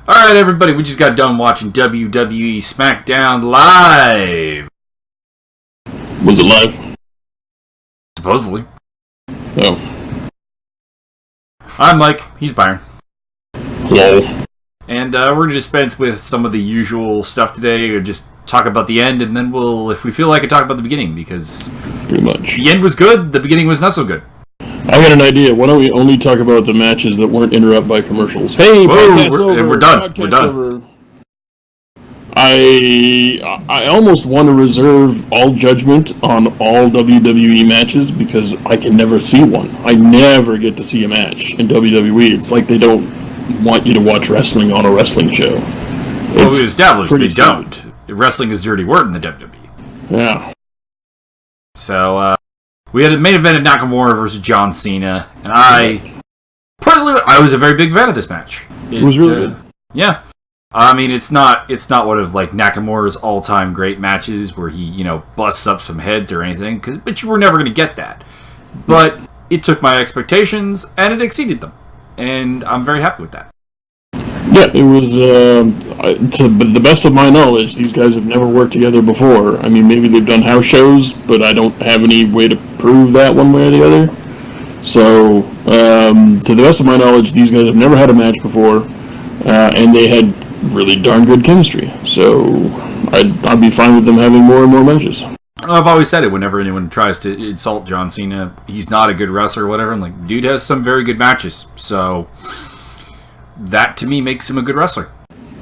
Alright, everybody, we just got done watching WWE Smackdown live. Was it live? Supposedly. Oh. I'm Mike, he's Byron. Hello. And we're going to dispense with some of the usual stuff today, or just talk about the end, and then we'll, if we feel like it, talk about the beginning, because pretty much the end was good, the beginning was not so good. I got an idea. Why don't we only talk about the matches that weren't interrupted by commercials? Hey, we're done. We're done. Over. I almost want to reserve all judgment on all WWE matches because I can never see one. I never get to see a match in WWE. It's like they don't want you to watch wrestling on a wrestling show. Well, we established they don't. Wrestling is dirty word in the WWE. Yeah. So, we had a main event of Nakamura versus John Cena, and personally, I was a very big fan of this match. It was really good. Yeah. I mean, it's not one of, like, Nakamura's all-time great matches where he, busts up some heads or anything, but you were never going to get that. But it took my expectations, and it exceeded them. And I'm very happy with that. Yeah, it was, to the best of my knowledge, these guys have never worked together before. I mean, maybe they've done house shows, but I don't have any way to prove that one way or the other. So, to the best of my knowledge, these guys have never had a match before, and they had really darn good chemistry. So, I'd be fine with them having more and more matches. I've always said it whenever anyone tries to insult John Cena, he's not a good wrestler or whatever. I'm like, dude has some very good matches, so that to me makes him a good wrestler.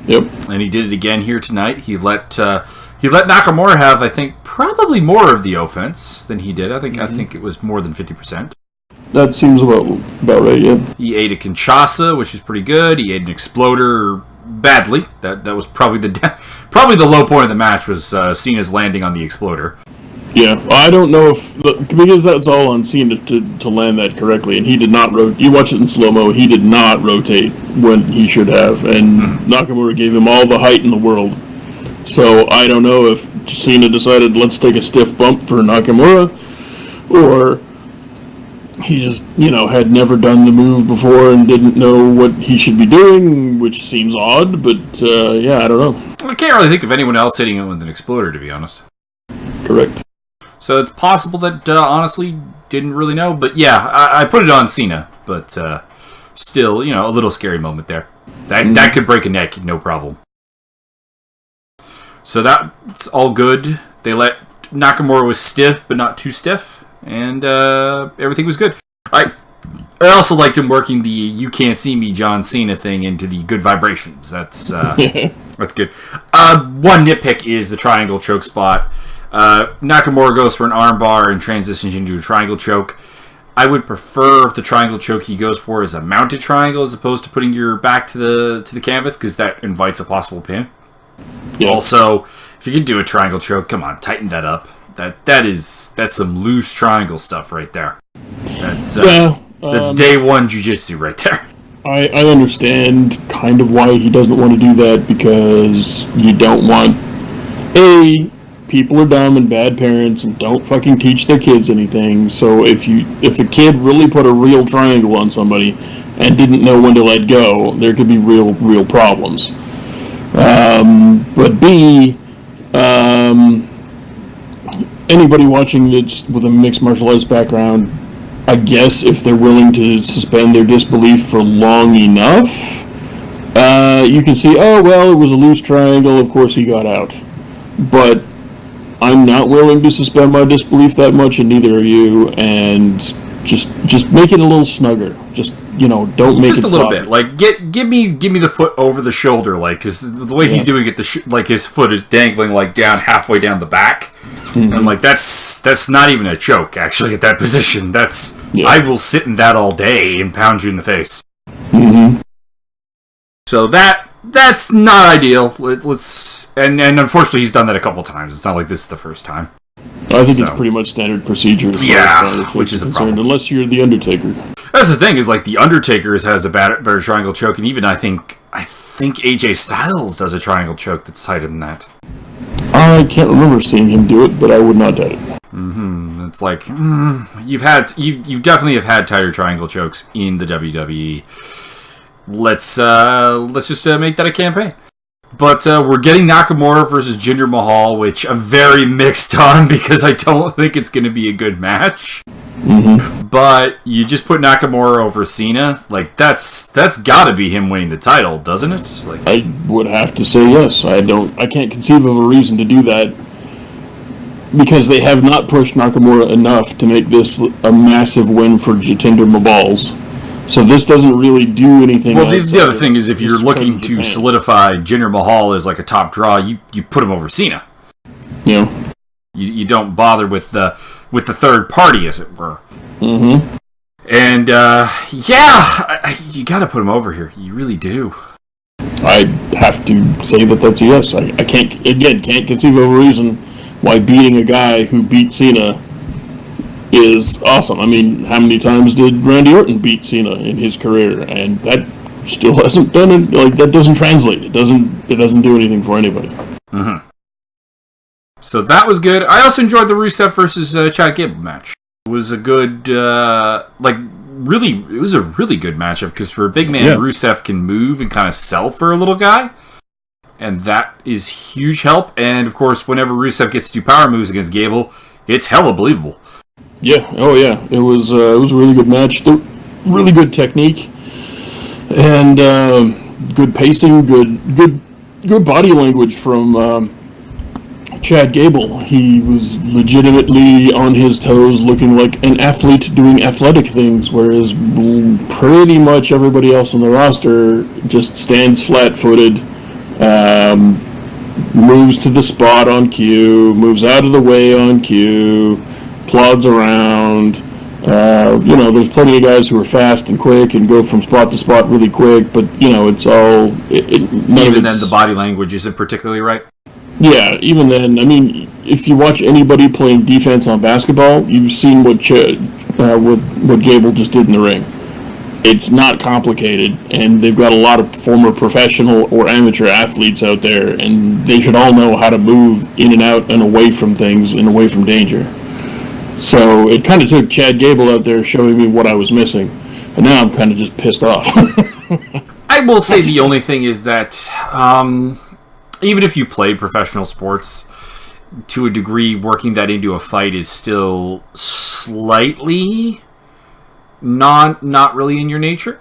Yep. And he did it again here tonight. He let Nakamura have, I think, probably more of the offense than he did. I think it was more than 50%. That seems about right, yeah. He ate a Kinshasa, which is pretty good. He ate an Exploder badly. That was probably the low point of the match was Cena's landing on the Exploder. Yeah, I don't know if because that's all on Cena to land that correctly, and he did not rotate. You watch it in slow mo. He did not rotate when he should have, and Nakamura gave him all the height in the world. So I don't know if Cena decided let's take a stiff bump for Nakamura, or he just had never done the move before and didn't know what he should be doing, which seems odd. But yeah, I don't know. I can't really think of anyone else hitting it with an Exploder, to be honest. Correct. So it's possible that, honestly, didn't really know. But yeah, I put it on Cena. But still, a little scary moment there. That could break a neck, no problem. So that's all good. They let Nakamura was stiff, but not too stiff. And everything was good. I also liked him working the "you can't see me" John Cena thing into the good vibrations. That's that's good. One nitpick is the triangle choke spot. Nakamura goes for an armbar and transitions into a triangle choke. I would prefer if the triangle choke he goes for is a mounted triangle as opposed to putting your back to the canvas, because that invites a possible pin. Yeah. Also, if you can do a triangle choke, come on, tighten that up. That's some loose triangle stuff right there. That's day one jiu-jitsu right there. I understand kind of why he doesn't want to do that, because you don't want people are dumb and bad parents and don't fucking teach their kids anything. So if a kid really put a real triangle on somebody and didn't know when to let go, there could be real problems. But B, anybody watching that's with a mixed martial arts background, I guess if they're willing to suspend their disbelief for long enough, you can see, oh, well, it was a loose triangle, of course he got out. But I'm not willing to suspend my disbelief that much, and neither are you, and just make it a little snugger. Just, don't make just it a little bit. Like, give me the foot over the shoulder, like, because the way he's doing it, like, his foot is dangling, like, down halfway down the back. Mm-hmm. And, like, that's not even a choke, actually, at that position. I will sit in that all day and pound you in the face. Mm-hmm. So that's not ideal. And unfortunately, he's done that a couple times. It's not like this is the first time. I think it's pretty much standard procedure. Which is a problem. Unless you're the Undertaker. That's the thing, is like the Undertaker has a better triangle choke, and even I think AJ Styles does a triangle choke that's tighter than that. I can't remember seeing him do it, but I would not doubt it. Mm-hmm. It's like you definitely have had tighter triangle chokes in the WWE. let's just make that a campaign. But we're getting Nakamura versus Jinder Mahal, which I'm very mixed on because I don't think it's going to be a good match. Mm-hmm. But you just put Nakamura over Cena, like that's got to be him winning the title, doesn't it? Like, I would have to say yes. I can't conceive of a reason to do that because they have not pushed Nakamura enough to make this a massive win for Jinder Mahal. So this doesn't really do anything. Well, the other thing is, if you're looking to solidify Jinder Mahal as like a top draw, you put him over Cena. You know, you don't bother with the third party, as it were. Mm-hmm. And you got to put him over here. You really do. I have to say that's a yes. I can't conceive of a reason why beating a guy who beat Cena is awesome. I mean, how many times did Randy Orton beat Cena in his career? And that still hasn't done it. Like, that doesn't translate. It doesn't do anything for anybody. Mm-hmm. So that was good. I also enjoyed the Rusev versus Chad Gable match. It was a good, it was a really good matchup because for a big man, Rusev can move and kind of sell for a little guy. And that is huge help. And of course, whenever Rusev gets to do power moves against Gable, it's hella believable. Yeah, oh yeah, it was a really good match. Really good technique, and good pacing, good body language from Chad Gable. He was legitimately on his toes, looking like an athlete doing athletic things, whereas pretty much everybody else on the roster just stands flat-footed, moves to the spot on cue, moves out of the way on cue, plods around. There's plenty of guys who are fast and quick and go from spot to spot really quick, but, it's all... Even then, the body language isn't particularly right? Yeah, even then, I mean, if you watch anybody playing defense on basketball, you've seen what Gable just did in the ring. It's not complicated, and they've got a lot of former professional or amateur athletes out there, and they should all know how to move in and out and away from things and away from danger. So it kind of took Chad Gable out there showing me what I was missing, and now I'm kind of just pissed off. I will say the only thing is that even if you played professional sports, to a degree, working that into a fight is still slightly not really in your nature.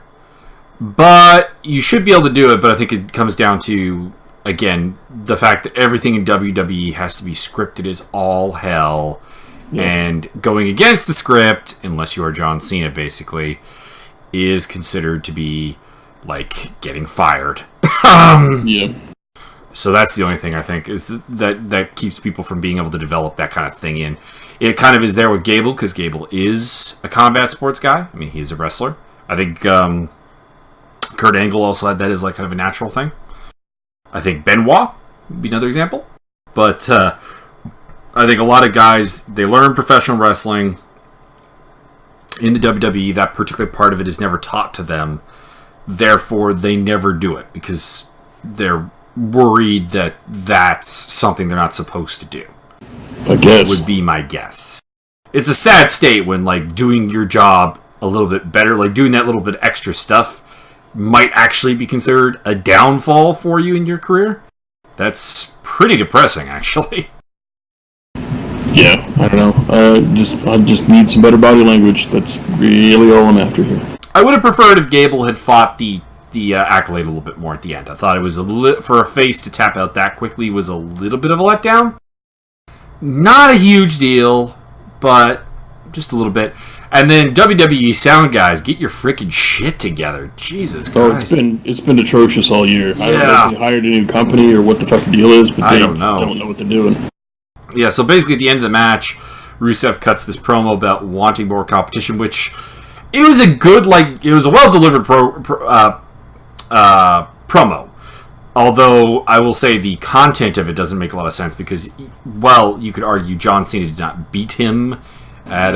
But you should be able to do it, but I think it comes down to, again, the fact that everything in WWE has to be scripted as all hell. Yeah. And going against the script, unless you are John Cena, basically, is considered to be like getting fired. Yeah. So that's the only thing I think is that keeps people from being able to develop that kind of thing in. It kind of is there with Gable because Gable is a combat sports guy. I mean, he's a wrestler. I think Kurt Angle also had that as like kind of a natural thing. I think Benoit would be another example. But I think a lot of guys, they learn professional wrestling in the WWE. That particular part of it is never taught to them. Therefore, they never do it because they're worried that that's something they're not supposed to do. I guess. Would be my guess. It's a sad state when, like, doing your job a little bit better, like doing that little bit extra stuff might actually be considered a downfall for you in your career. That's pretty depressing, actually. Yeah, I don't know. I just need some better body language. That's really all I'm after here. I would have preferred if Gable had fought the accolade a little bit more at the end. I thought it was for a face to tap out that quickly was a little bit of a letdown. Not a huge deal, but just a little bit. And then WWE sound guys, get your freaking shit together. Jesus Christ. Oh, it's been atrocious all year. Yeah. I don't know if they hired a new company or what the fuck the deal is, but they don't know what they're doing. Yeah, so basically at the end of the match, Rusev cuts this promo about wanting more competition, which it was a well-delivered promo. Although, I will say the content of it doesn't make a lot of sense because, well, you could argue John Cena did not beat him at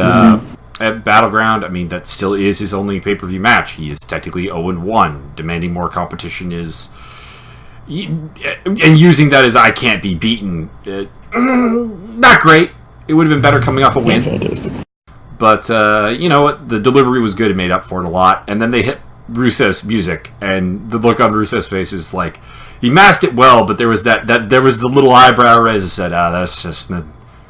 Battleground. I mean, that still is his only pay-per-view match. He is technically 0-1. Demanding more competition is... And using that as I can't be beaten, not great. It would have been better coming off a win. Fantastic. But, you know what? The delivery was good. It made up for it a lot. And then they hit Rusev's music, and the look on Rusev's face is like, he masked it well, but there was there was the little eyebrow raise that said, that's just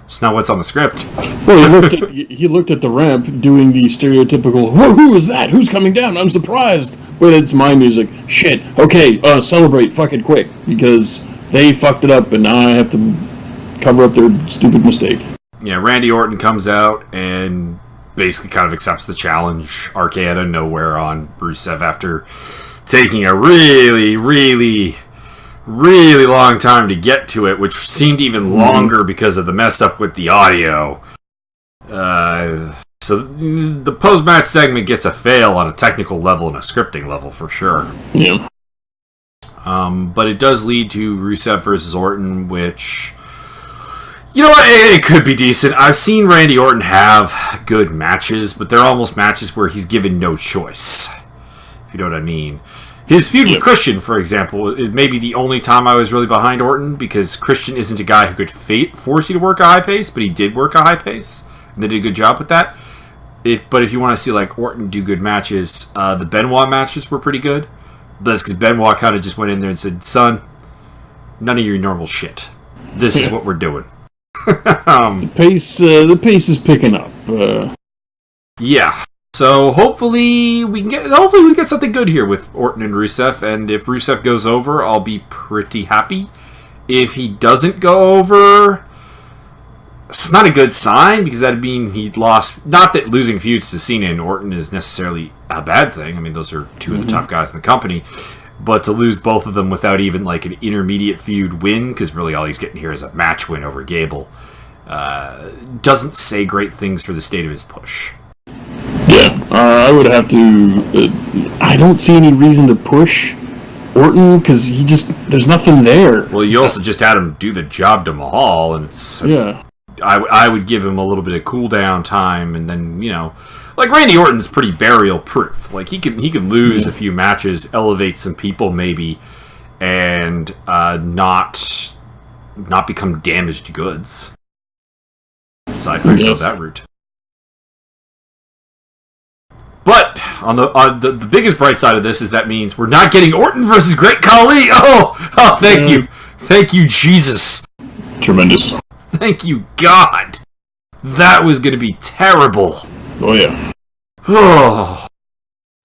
it's not what's on the script. Well, he looked at the ramp doing the stereotypical, who is that? Who's coming down? I'm surprised. Wait, it's my music. Shit. Okay, celebrate fucking quick, because they fucked it up, and now I have to cover up their stupid mistake. Yeah, Randy Orton comes out and basically kind of accepts the challenge, RK out of nowhere on Rusev after taking a really, really, really long time to get to it, which seemed even longer because of the mess up with the audio. So the post-match segment gets a fail on a technical level and a scripting level for sure. Yeah. But it does lead to Rusev versus Orton, which, you know what, it could be decent. I've seen Randy Orton have good matches, but they're almost matches where he's given no choice, if you know what I mean. His feud with Christian, for example, is maybe the only time I was really behind Orton, because Christian isn't a guy who could force you to work a high pace, but he did work a high pace, and they did a good job with that. But if you want to see like Orton do good matches, the Benoit matches were pretty good. That's because Benoit kind of just went in there and said, son, none of your normal shit. This is what we're doing. The pace is picking up. Yeah. So hopefully we get something good here with Orton and Rusev, and if Rusev goes over, I'll be pretty happy. If he doesn't go over, it's not a good sign, because that'd mean he lost. Not that losing feuds to Cena and Orton is necessarily a bad thing. I mean, those are two of the top guys in the company. But to lose both of them without even like an intermediate feud win, because really all he's getting here is a match win over Gable, doesn't say great things for the state of his push. Yeah, I would have to. I don't see any reason to push Orton, because there's nothing there. Well, you also just had him do the job to Mahal, and it's I would give him a little bit of cool down time, and then, you know, like Randy Orton's pretty burial proof. Like he can lose a few matches, elevate some people maybe, and not become damaged goods. So I'd go that route. But on the biggest bright side of this is that means we're not getting Orton versus Great Khali. Oh, thank you, Jesus. Tremendous. Thank you, God. That was going to be terrible. Oh yeah. Oh.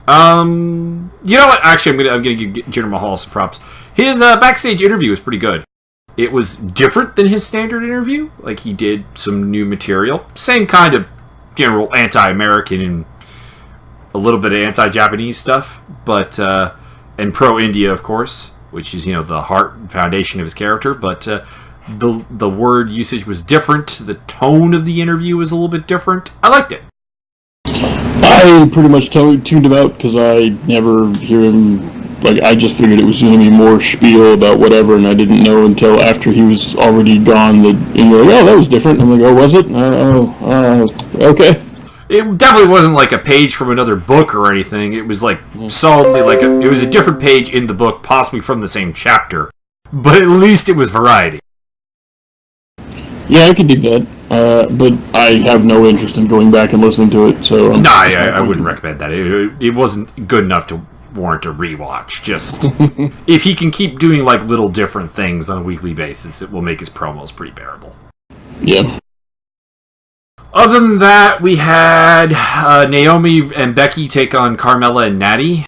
You know what? Actually, I'm gonna give Jinder Mahal some props. His backstage interview was pretty good. It was different than his standard interview. Like, he did some new material, same kind of general anti-American and a little bit of anti-Japanese stuff, but and pro-India, of course, which is, you know, the heart and foundation of his character. But the word usage was different. The tone of the interview was a little bit different. I liked it. I pretty much tuned him out, because I never hear him. Like, I just figured it was going to be more spiel about whatever, and I didn't know until after he was already gone and you're like, oh, that was different. I'm like, oh, was it? Okay. It definitely wasn't like a page from another book or anything. It was like solidly like it was a different page in the book, possibly from the same chapter. But at least it was variety. Yeah, I could dig that. But I have no interest in going back and listening to it. So I wouldn't recommend that. It wasn't good enough to warrant a rewatch. Just if he can keep doing like little different things on a weekly basis, it will make his promos pretty bearable. Yeah. Other than that, we had Naomi and Becky take on Carmella and Natty.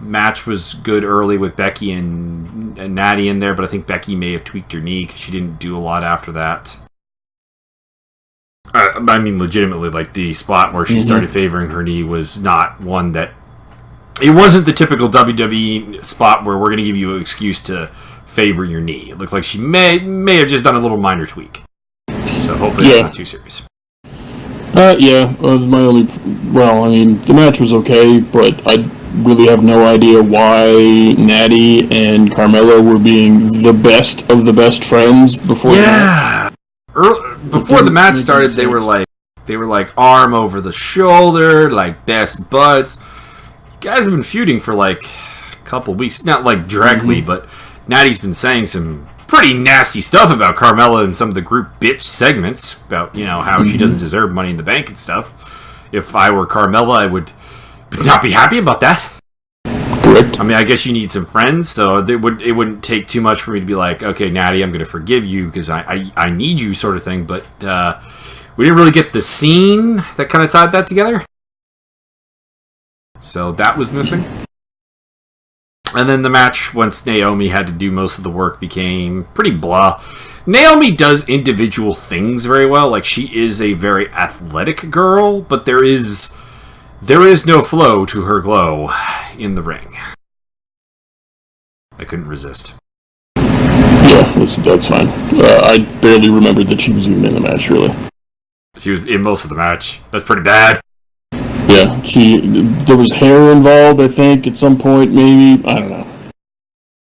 Match was good early with Becky and Natty in there, but I think Becky may have tweaked her knee because she didn't do a lot after that. I mean, legitimately, like the spot where she started favoring her knee was not one that... It wasn't the typical WWE spot where we're going to give you an excuse to favor your knee. It looked like she may have just done a little minor tweak. So hopefully that's not too serious. My only... Well, I mean, the match was okay, but I really have no idea why Natty and Carmella were being the best of the best friends before that. Before the match started, they were like arm over the shoulder, like best buds. You guys have been feuding for like a couple weeks. Not like directly, but Natty's been saying some pretty nasty stuff about Carmella in some of the group bitch segments about, you know, how she doesn't deserve Money in the Bank and stuff. If I were Carmella, I would not be happy about that. Correct. I mean, I guess you need some friends, so it wouldn't take too much for me to be like, okay, Natty, I'm going to forgive you because I need you, sort of thing. But we didn't really get the scene that kind of tied that together. So that was missing. And then the match, once Naomi had to do most of the work, became pretty blah. Naomi does individual things very well. Like, she is a very athletic girl, but there is no flow to her glow in the ring. I couldn't resist. Yeah, that's fine. I barely remembered that she was even in the match, really. She was in most of the match. That's pretty bad. Yeah, there was hair involved, I think, at some point, maybe. I don't know.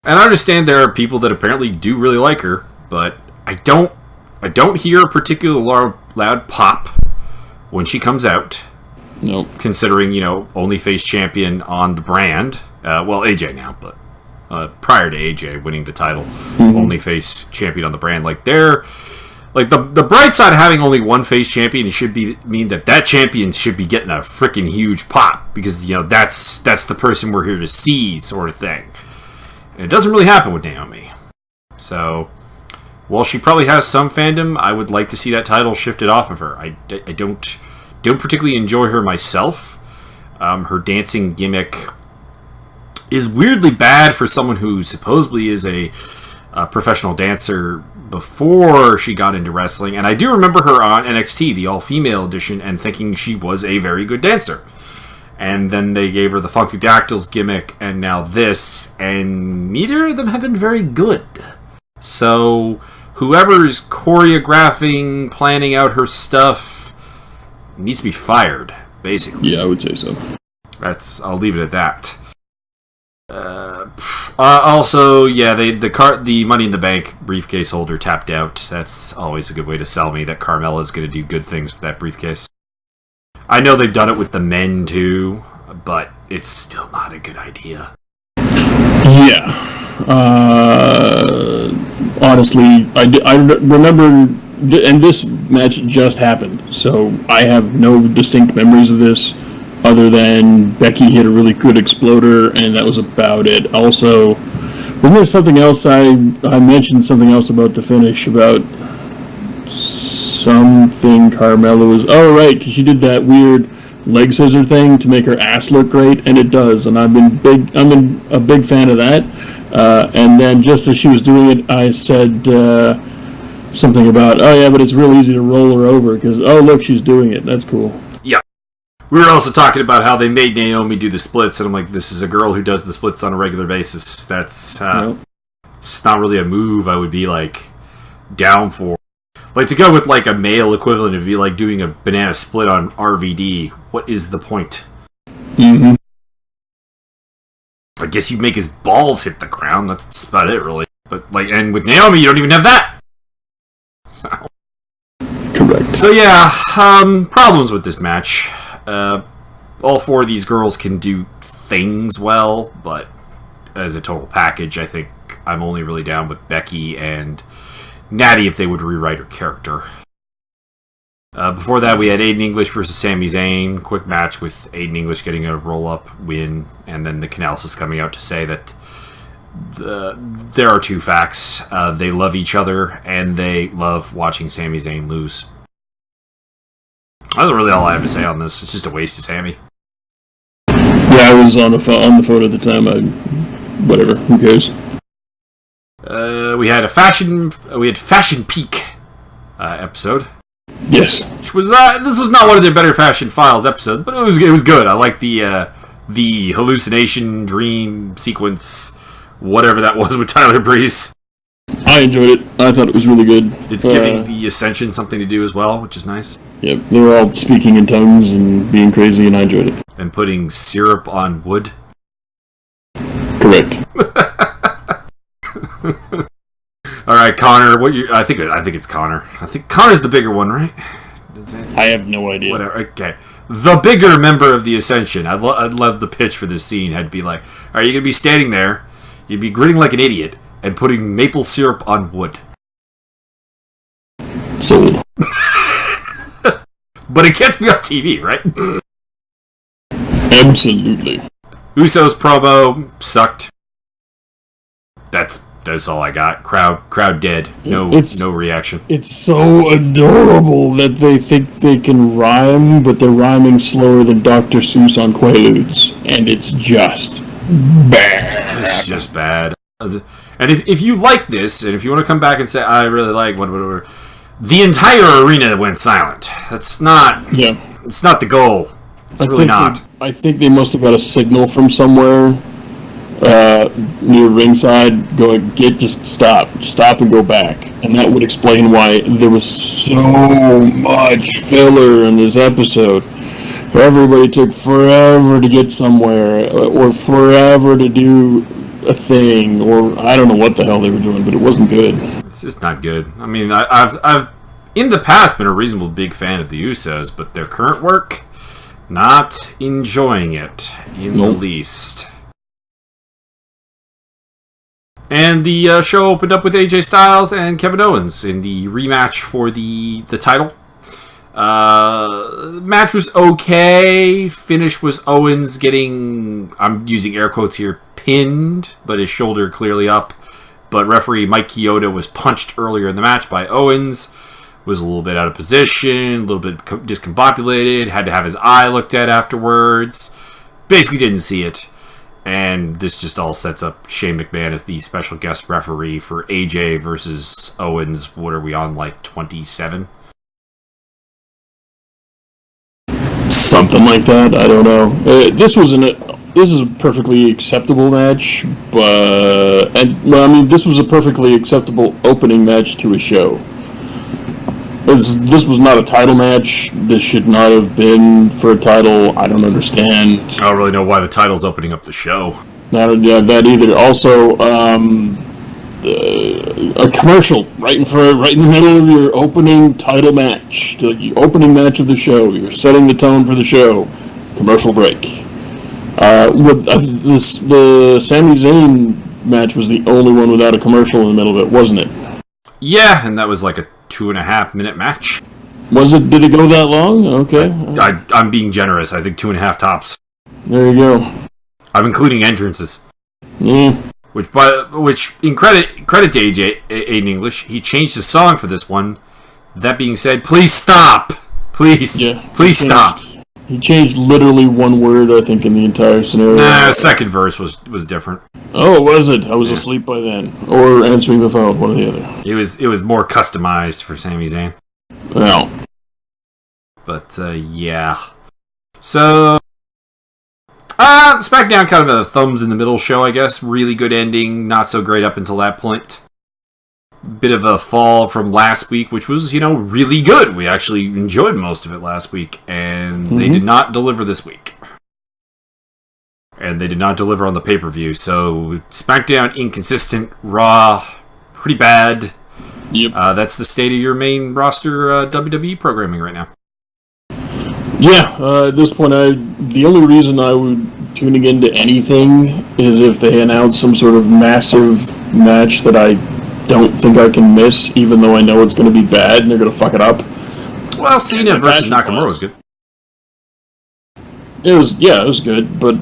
And I understand there are people that apparently do really like her, but I don't hear a particular loud pop when she comes out. Nope. Considering, only face champion on the brand. Well, AJ now, but prior to AJ winning the title, only face champion on the brand. Like, the bright side of having only one face champion should mean that champion should be getting a freaking huge pop, because that's the person we're here to see, sort of thing. And it doesn't really happen with Naomi. So, while she probably has some fandom, I would like to see that title shifted off of her. I don't particularly enjoy her myself. Her dancing gimmick is weirdly bad for someone who supposedly is a professional dancer before she got into wrestling. And I do remember her on NXT, the all-female edition, and thinking she was a very good dancer. And then they gave her the Funky Dactyls gimmick, and now this, and neither of them have been very good. So, whoever's choreographing, planning out her stuff, needs to be fired, basically. Yeah, I would say so. I'll leave it at that. Also, yeah, the Money in the Bank briefcase holder tapped out. That's always a good way to sell me that Carmella's going to do good things with that briefcase. I know they've done it with the men too, but it's still not a good idea. Yeah. Honestly, I remember, and this match just happened, so I have no distinct memories of this, other than Becky hit a really good exploder, and that was about it. Also, wasn't there something else I mentioned something else about the finish, about something Carmella was... Oh, right, because she did that weird leg scissor thing to make her ass look great, and it does, and I'm a big fan of that. And then just as she was doing it, I said something about, oh yeah, but it's real easy to roll her over, because, oh look, she's doing it. That's cool. Yeah. We were also talking about how they made Naomi do the splits, and I'm like, this is a girl who does the splits on a regular basis. That's it's not really a move I would be, like, down for. Like, to go with, like, a male equivalent, it'd be like doing a banana split on RVD. What is the point? Mm-hmm. I guess you make his balls hit the ground. That's about it, really. But, like, and with Naomi, you don't even have that. So. Correct. So, yeah, problems with this match. All four of these girls can do things well, but as a total package, I think I'm only really down with Becky and Natty if they would rewrite her character. Before that, we had Aiden English versus Sami Zayn. Quick match with Aiden English getting a roll-up win, and then the Canelsis coming out to say that there are two facts. They love each other, and they love watching Sami Zayn lose. That's really all I have to say on this. It's just a waste of Sami. Yeah, I was on the phone at the time. Whatever, who cares? We had Fashion Peak episode. Yes. Which was this was not one of their better Fashion Files episodes, but it was good. I like the hallucination dream sequence, whatever that was with Tyler Breeze. I enjoyed it. I thought it was really good. It's giving the Ascension something to do as well, which is nice. Yep, they were all speaking in tongues and being crazy, and I enjoyed it. And putting syrup on wood. Correct. All right, Connor. I think it's Connor. I think Connor's the bigger one, right? I have no idea. Whatever. Okay, the bigger member of the Ascension. I'd love the pitch for this scene. Had to be like, all right, you're gonna be standing there, you'd be grinning like an idiot, and putting maple syrup on wood. Sold. But it gets me on TV, right? Absolutely. Usos promo sucked. That's all I got. Crowd dead. No reaction. It's so adorable that they think they can rhyme, but they're rhyming slower than Dr. Seuss on Quaaludes, and it's just bad. It's just bad. And if you like this, and if you want to come back and say, I really like whatever, the entire arena went silent. That's not. Yeah. It's not the goal. It's really not. I think they must have got a signal from somewhere near ringside going, just stop and go back. And that would explain why there was so much filler in this episode. Everybody took forever to get somewhere, or forever to do a thing, or I don't know what the hell they were doing, but it wasn't good. It's just not good. I mean, I've in the past been a reasonable big fan of the Usos, but their current work, not enjoying it in the least. And the show opened up with AJ Styles and Kevin Owens in the rematch for the title. Match was okay. Finish was Owens getting, I'm using air quotes here, pinned, but his shoulder clearly up. But referee Mike Chioda was punched earlier in the match by Owens. Was a little bit out of position, a little bit discombobulated, had to have his eye looked at afterwards. Basically didn't see it. And this just all sets up Shane McMahon as the special guest referee for AJ versus Owens. What are we on, like 27? Something like that. I don't know. This is a perfectly acceptable match, but this was a perfectly acceptable opening match to a show. This was not a title match. This should not have been for a title. I don't understand. I don't really know why the title's opening up the show. That either. Also, a commercial right in the middle of your opening title match, the opening match of the show. You're setting the tone for the show. Commercial break. The Sami Zayn match was the only one without a commercial in the middle of it, wasn't it? Yeah, and that was like a 2.5-minute match. Was it? Did it go that long? Okay. I'm being generous. I think 2.5 tops. There you go. I'm including entrances. Yeah. Which in credit to AJ Aiden English, he changed his song for this one. That being said, please stop. Please stop. He changed literally one word, I think, in the entire scenario. Nah, second verse was different. Oh, was it? I was asleep by then, or answering the phone, one or the other. It was more customized for Sami Zayn. Well, but yeah. So SmackDown, kind of a thumbs in the middle show, I guess. Really good ending, not so great up until that point. Bit of a fall from last week, which was, really good. We actually enjoyed most of it last week, and they did not deliver this week. And they did not deliver on the pay-per-view, so SmackDown inconsistent, Raw pretty bad. Yep. That's the state of your main roster WWE programming right now. Yeah, at this point, the only reason I would tuning into anything is if they announce some sort of massive match that I don't think I can miss, even though I know it's going to be bad and they're going to fuck it up. Well, Cena versus Nakamura was good. It was good, but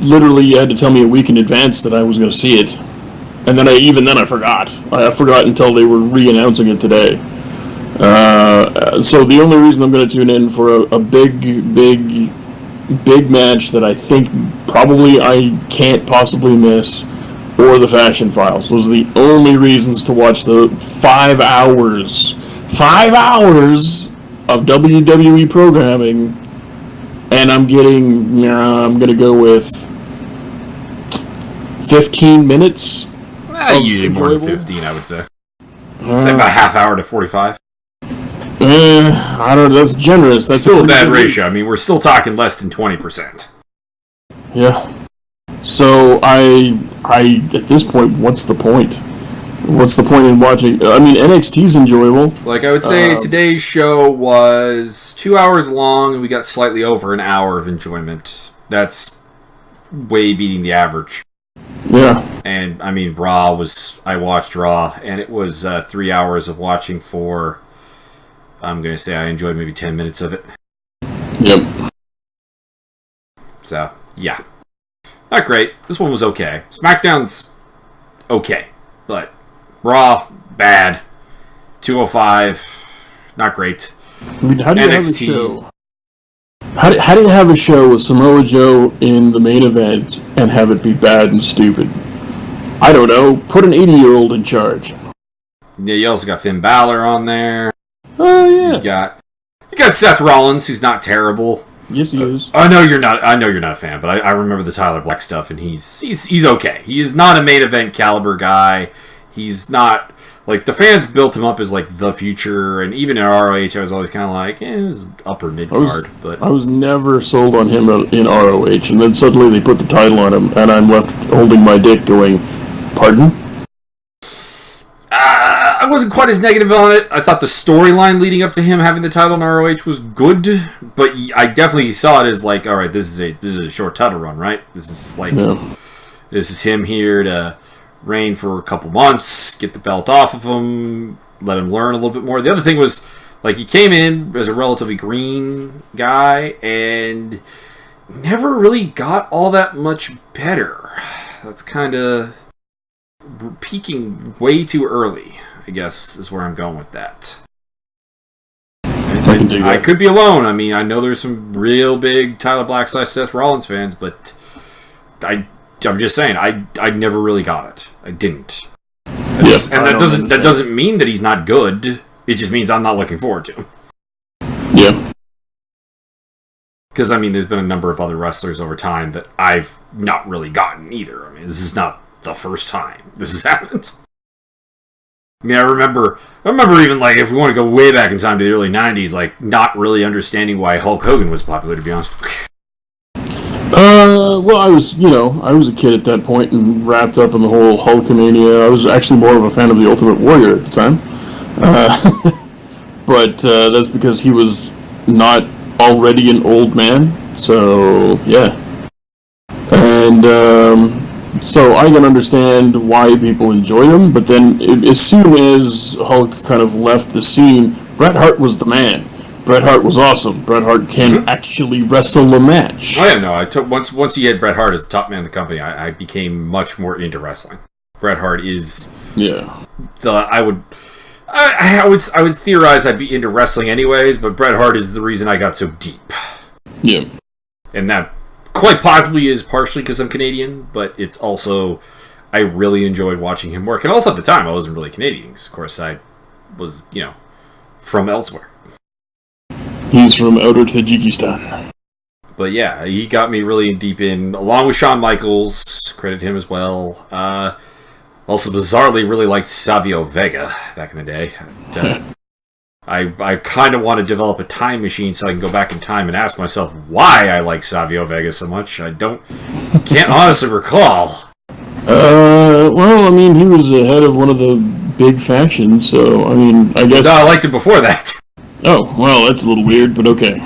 literally you had to tell me a week in advance that I was going to see it. And then I forgot. I forgot until they were re-announcing it today. So the only reason I'm going to tune in for a big match that I think probably I can't possibly miss, or the Fashion Files. Those are the only reasons to watch the 5 hours of WWE programming, and I'm going to go with 15 minutes. Usually more than 15, I would say. It's like about a half hour to 45. I don't know, that's generous. That's still a bad ratio. I mean, we're still talking less than 20%. Yeah. So I at this point, what's the point? What's the point in watching? I mean, NXT's enjoyable. Like, I would say today's show was 2 hours long, and we got slightly over an hour of enjoyment. That's way beating the average. Yeah. And, I mean, I watched Raw, and it was 3 hours of watching for, I'm going to say I enjoyed maybe 10 minutes of it. Yep. So, yeah. Not great. This one was okay. SmackDown's okay. But Raw, bad. 205, not great. I mean, how do you NXT, have a show? How do you have a show with Samoa Joe in the main event and have it be bad and stupid? I don't know. Put an 80-year-old in charge. Yeah, you also got Finn Balor on there. Oh yeah. You got Seth Rollins, who's not terrible. Yes, he is. I know you're not a fan, but I remember the Tyler Black stuff, and he's okay. He is not a main event caliber guy. He's not like the fans built him up as like the future, and even in ROH, I was always kind of like, it was upper mid card. But I was never sold on him in ROH, and then suddenly they put the title on him, and I'm left holding my dick, going, "Pardon?" I wasn't quite as negative on it. I thought the storyline leading up to him having the title in ROH was good, but I definitely saw it as like, all right, this is a short title run, right? This is like, This is him here to reign for a couple months, get the belt off of him, let him learn a little bit more. The other thing was, like, he came in as a relatively green guy and never really got all that much better. That's kind of peaking way too early, I guess, is where I'm going with that. I could be alone. I mean, I know there's some real big Tyler Black / Seth Rollins fans, but I'm just saying, I never really got it. I didn't. And that doesn't mean that he's not good. It just means I'm not looking forward to him. Yeah. Because, I mean, there's been a number of other wrestlers over time that I've not really gotten either. I mean, this is not the first time this has happened. I mean, I remember even, like, if we want to go way back in time to the early 90s, like, not really understanding why Hulk Hogan was popular, to be honest. Well, I was a kid at that point and wrapped up in the whole Hulkamania. I was actually more of a fan of the Ultimate Warrior at the time. But that's because he was not already an old man, so, yeah. And, so I can understand why people enjoyed him, but then as soon as Hulk kind of left the scene, Bret Hart was the man. Bret Hart was awesome. Bret Hart can actually wrestle a match. Oh yeah, no. Once you had Bret Hart as the top man of the company, I became much more into wrestling. Bret Hart is I would theorize I'd be into wrestling anyways, but Bret Hart is the reason I got so deep. Yeah, and that quite possibly is partially because I'm Canadian, but it's also I really enjoyed watching him work. And also at the time, I wasn't really Canadian because, of course, I was from elsewhere. He's from outer Tajikistan. But yeah, he got me really deep in, along with Shawn Michaels, credit him as well. Also, bizarrely, really liked Savio Vega back in the day. I kind of want to develop a time machine so I can go back in time and ask myself why I like Savio Vega so much. Can't honestly recall. Well, I mean, he was the head of one of the big factions, so, I mean, I guess... No, I liked him before that. Oh, well, that's a little weird, but okay.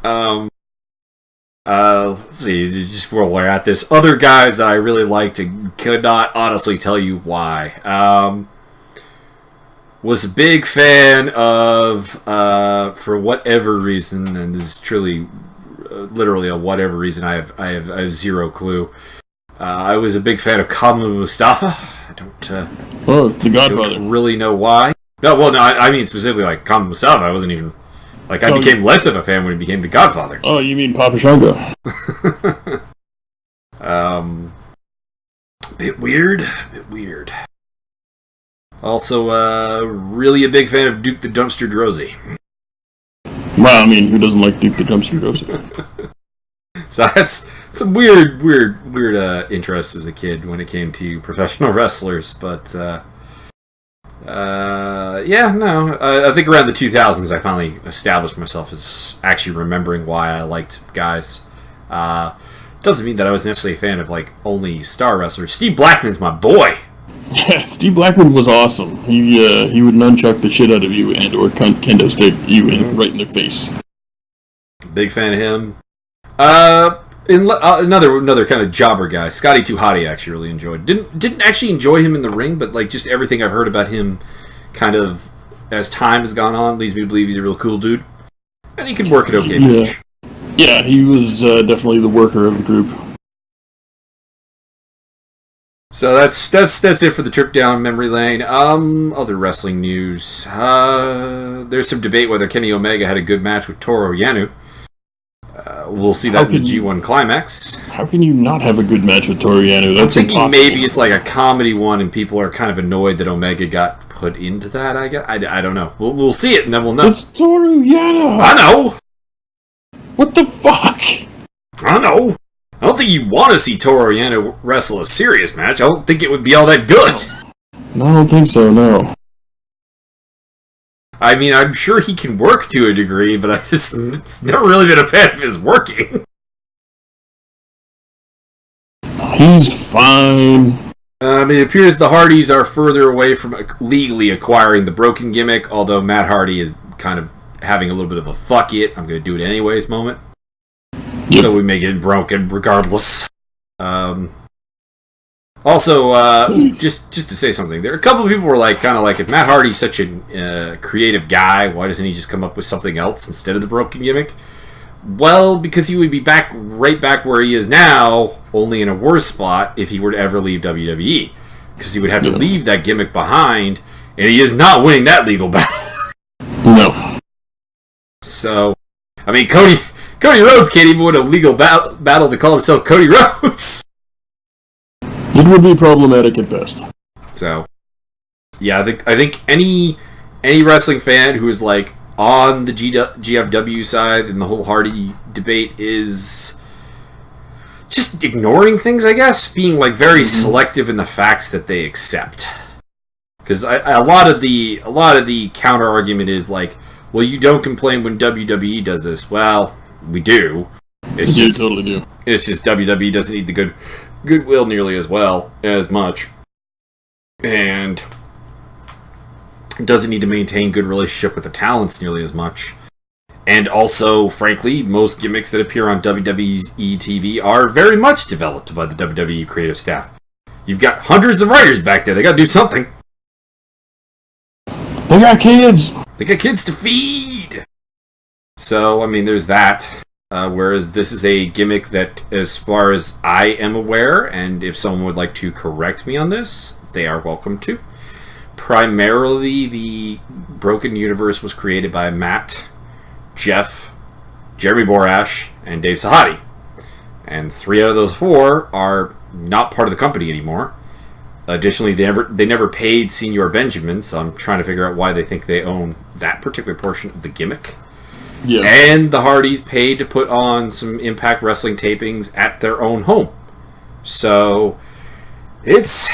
Let's see, just while we're at this, other guys that I really liked and could not honestly tell you why. Was a big fan of, for whatever reason, and this is truly, literally a whatever reason, I have zero clue. I was a big fan of Kamala Mustafa. I don't, the Godfather. Don't really know why. No, well, no, I mean specifically like Kamala Mustafa. I wasn't even, like, I became less of a fan when he became the Godfather. Oh, you mean Papa Shango. Bit weird. Also, really a big fan of Duke the Dumpster Droese. Well, I mean, who doesn't like Duke the Dumpster Droese? So that's some weird interest as a kid when it came to professional wrestlers, but I think around the 2000s I finally established myself as actually remembering why I liked guys. Doesn't mean that I was necessarily a fan of like only star wrestlers. Steve Blackman's my boy. Yeah, Steve Blackman was awesome. He would nunchuck the shit out of you and or kendo stick you right in the face. Big fan of him. Another kind of jobber guy, Scotty 2 Hotty, I actually really enjoyed. Didn't actually enjoy him in the ring, but like just everything I've heard about him, kind of as time has gone on, leads me to believe he's a real cool dude, and he can work at okay match. Yeah, he was definitely the worker of the group. So that's it for the trip down memory lane. Other wrestling news. There's some debate whether Kenny Omega had a good match with Toru Yano. We'll see that in the G1 Climax. How can you not have a good match with Toru Yano? That's I'm thinking impossible. maybe it's like a comedy one, and people are kind of annoyed that Omega got put into that. I guess I don't know. We'll see it, and then we'll know. It's Toru Yano. I know. What the fuck? I know. I don't think you want to see Toru Yano wrestle a serious match. I don't think it would be all that good. No, I don't think so, no. I mean, I'm sure he can work to a degree, but it's never really been a fan of his working. He's fine. It appears the Hardys are further away from legally acquiring the broken gimmick, although Matt Hardy is kind of having a little bit of a fuck it, I'm going to do it anyways moment. Yep. So we may get it broken regardless. Also, just to say something, there are a couple of people who were like, kind of like, if Matt Hardy's such a creative guy, why doesn't he just come up with something else instead of the broken gimmick? Well, because he would be right back where he is now, only in a worse spot if he were to ever leave WWE. Because he would have to leave that gimmick behind, and he is not winning that legal battle. No. So, I mean, Cody Rhodes can't even win a legal battle to call himself Cody Rhodes. It would be problematic at best. So, yeah, I think any wrestling fan who is like on the GFW side and the whole Hardy debate is just ignoring things, I guess, being like very selective in the facts that they accept. Because a lot of the counter argument is like, well, you don't complain when WWE does this. Well, we do. Totally do. It's just WWE doesn't need the goodwill nearly as much, and doesn't need to maintain good relationship with the talents nearly as much. And also, frankly, most gimmicks that appear on WWE TV are very much developed by the WWE creative staff. You've got hundreds of writers back there. They got to do something. They got kids. They got kids to feed. So, I mean, there's that. Whereas this is a gimmick that, as far as I am aware, and if someone would like to correct me on this, they are welcome to. Primarily, the Broken Universe was created by Matt, Jeff, Jeremy Borash, and Dave Sahadi. And 3 out of those 4 are not part of the company anymore. Additionally, they never paid Senior Benjamin, so I'm trying to figure out why they think they own that particular portion of the gimmick. Yeah. And the Hardys paid to put on some Impact Wrestling tapings at their own home. So it's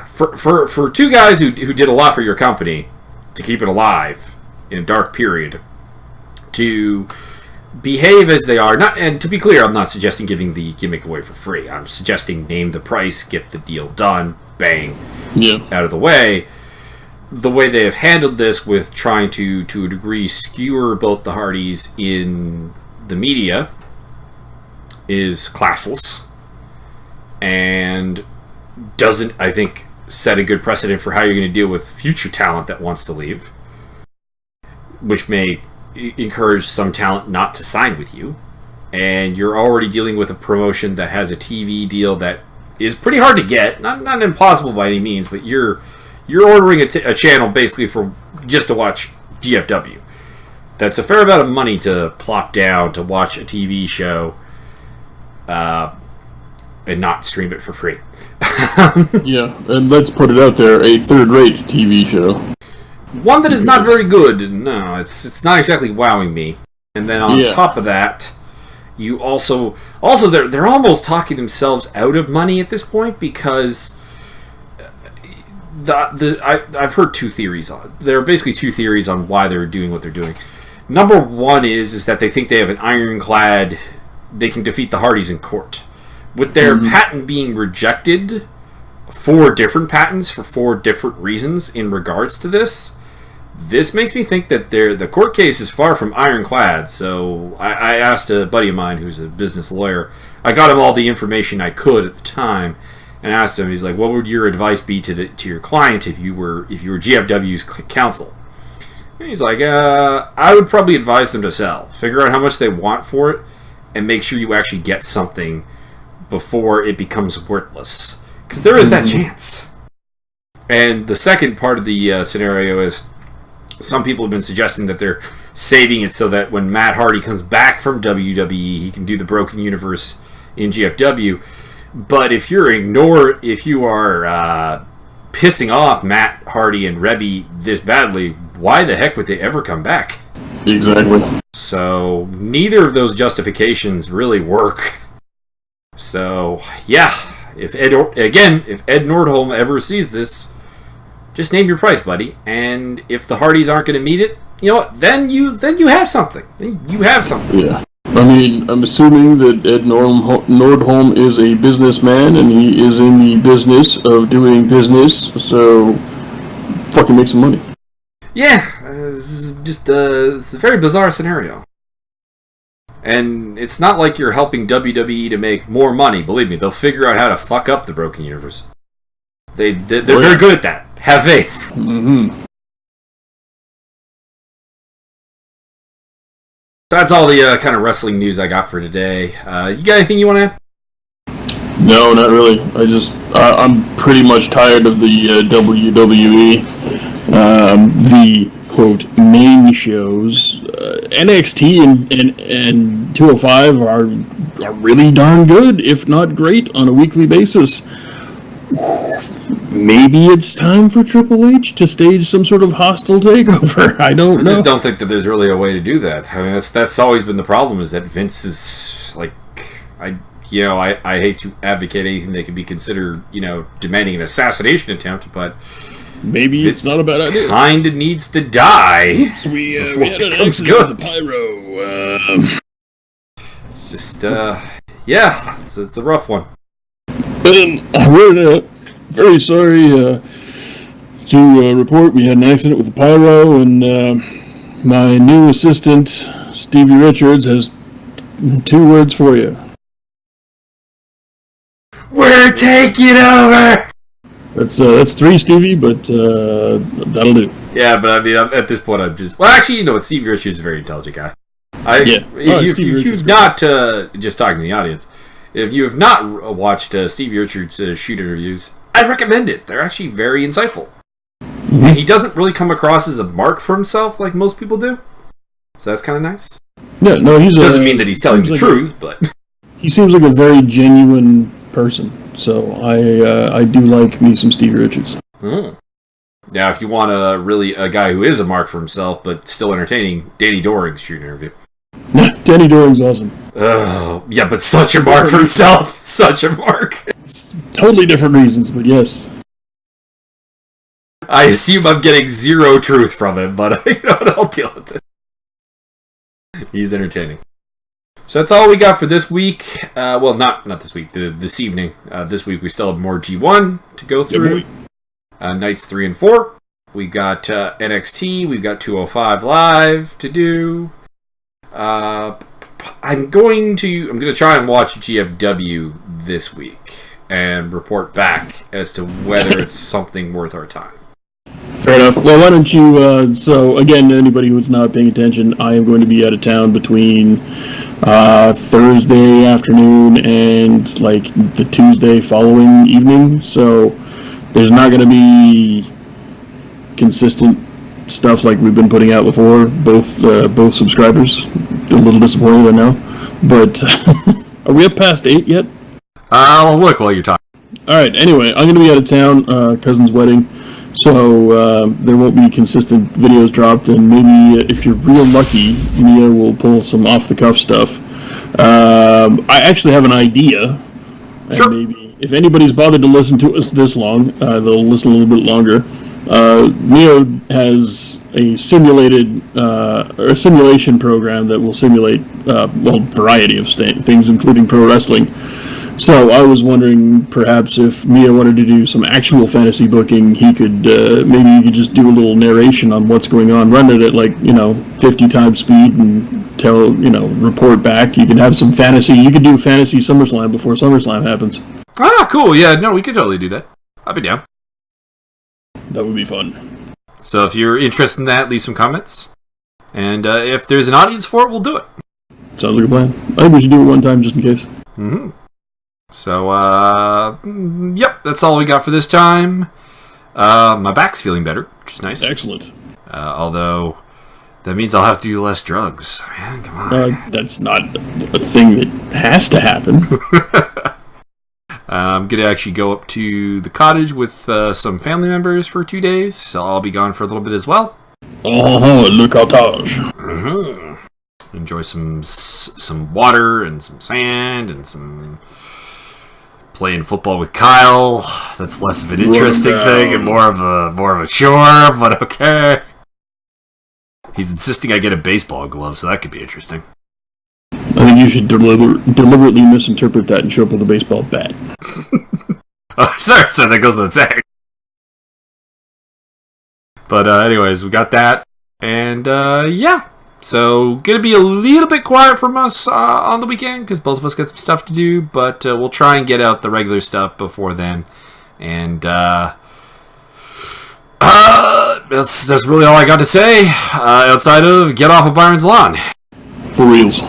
for 2 guys who did a lot for your company to keep it alive in a dark period, to behave as they are. And to be clear, I'm not suggesting giving the gimmick away for free. I'm suggesting name the price, get the deal done, bang, out of the way. The way they have handled this with trying to a degree, skewer both the Hardys in the media is classless and doesn't, I think, set a good precedent for how you're going to deal with future talent that wants to leave, which may encourage some talent not to sign with you. And you're already dealing with a promotion that has a TV deal that is pretty hard to get, not impossible by any means, but you're ordering a channel basically for just to watch GFW. That's a fair amount of money to plop down to watch a TV show and not stream it for free. Yeah, and let's put it out there, a third-rate TV show. One that is not very good. No, it's not exactly wowing me. And then on top of that, you also they're almost talking themselves out of money at this point, because I've heard 2 theories on it. There are basically 2 theories on why they're doing what they're doing. Number 1 is that they think they have an ironclad, they can defeat the Hardys in court. With their patent being rejected, 4 different patents for 4 different reasons in regards to this makes me think that the court case is far from ironclad. So I asked a buddy of mine who's a business lawyer. I got him all the information I could at the time, and asked him, he's like, what would your advice be to your client if you were GFW's counsel? And he's like, I would probably advise them to sell. Figure out how much they want for it, and make sure you actually get something before it becomes worthless. Because there is that chance. And the second part of the scenario is some people have been suggesting that they're saving it so that when Matt Hardy comes back from WWE, he can do the Broken Universe in GFW. But if you are pissing off Matt Hardy and Rebby this badly, why the heck would they ever come back? Exactly. So neither of those justifications really work. So yeah, if Ed Nordholm ever sees this, just name your price, buddy. And if the Hardys aren't going to meet it, you know what? Then you have something. You have something. Yeah. I mean, I'm assuming that Ed Nordholm is a businessman, and he is in the business of doing business, so fucking make some money. Yeah, this is just it's a very bizarre scenario. And it's not like you're helping WWE to make more money. Believe me, they'll figure out how to fuck up the Broken Universe. They're very good at that. Have faith. Mm-hmm. That's all the kind of wrestling news I got for today. You got anything you want to add? No, not really. I'm pretty much tired of the WWE. The quote main shows. NXT and 205 are really darn good, if not great, on a weekly basis. Maybe it's time for Triple H to stage some sort of hostile takeover. I don't know. I just don't think that there's really a way to do that. I mean, that's always been the problem, is that Vince is like, I hate to advocate anything that could be considered, demanding an assassination attempt, but maybe it's not a bad idea. Kind of needs to die. Oops, we had an accident with the pyro. It's just, it's a rough one. We're very sorry to report we had an accident with the pyro, and my new assistant, Stevie Richards, has 2 words for you. We're taking over! That's 3, Stevie, but that'll do. Yeah, but I mean, at this point, I'm just... Well, actually, Stevie Richards is a very intelligent guy. If you've not, just talking to the audience, if you have not watched Stevie Richards' shoot interviews, I recommend it. They're actually very insightful. Mm-hmm. And he doesn't really come across as a mark for himself like most people do. So that's kind of nice. Yeah, no, doesn't mean that he's telling the truth, but... He seems like a very genuine person. So I do like me some Stevie Richards. Mm. Now, if you want a guy who is a mark for himself, but still entertaining, Danny Doring's shoot interview. Danny Doring's awesome. Oh, yeah, but such a mark for himself. Such a mark. Totally different reasons, but yes. I assume I'm getting zero truth from him, but I'll deal with it. He's entertaining. So that's all we got for this week. Well, not this week, this evening. This week we still have more G1 to go through. Nights 3 and 4. We've got NXT. We've got 205 Live to do. I'm going to try and watch GFW this week and report back as to whether it's something worth our time. Fair enough. Well, why don't you, so again, anybody who's not paying attention, I am going to be out of town between Thursday afternoon and the Tuesday following evening, so there's not going to be consistent stuff like we've been putting out before. Both subscribers, a little disappointed, I know, but are we up past 8 yet? I'll look while you're talking. Alright, anyway, I'm going to be out of town, cousin's wedding, so there won't be consistent videos dropped, and maybe if you're real lucky, Mia will pull some off-the-cuff stuff. I actually have an idea, sure. And maybe if anybody's bothered to listen to us this long, they'll listen a little bit longer. Mia has a simulation program that will simulate a variety of things, including pro wrestling. So I was wondering, perhaps if Mia wanted to do some actual fantasy booking, he could maybe you could just do a little narration on what's going on, run it at 50 times speed, and tell report back. You can have some fantasy. You could do fantasy SummerSlam before SummerSlam happens. Ah, cool. Yeah, no, we could totally do that. I'll be down. That would be fun. So if you're interested in that, leave some comments. And if there's an audience for it, we'll do it. Sounds like a plan. I think we should do it one time just in case. Mm-hmm. So, yep, that's all we got for this time. My back's feeling better, which is nice. Excellent. Although, that means I'll have to do less drugs. Man, come on. That's not a thing that has to happen. I'm going to actually go up to the cottage with some family members for 2 days, so I'll be gone for a little bit as well. Oh, le cottage. Mm-hmm. Enjoy some water and some sand and some playing football with Kyle. That's less of an interesting thing and more of a chore, but okay. He's insisting I get a baseball glove, so that could be interesting. I think you should deliberately misinterpret that and show up with a baseball bat. Oh, sorry, so that goes to the tag. But anyways, we got that. And yeah. So, gonna be a little bit quiet from us on the weekend, because both of us got some stuff to do, but we'll try and get out the regular stuff before then. And that's really all I got to say, outside of get off of Byron's lawn. For reals.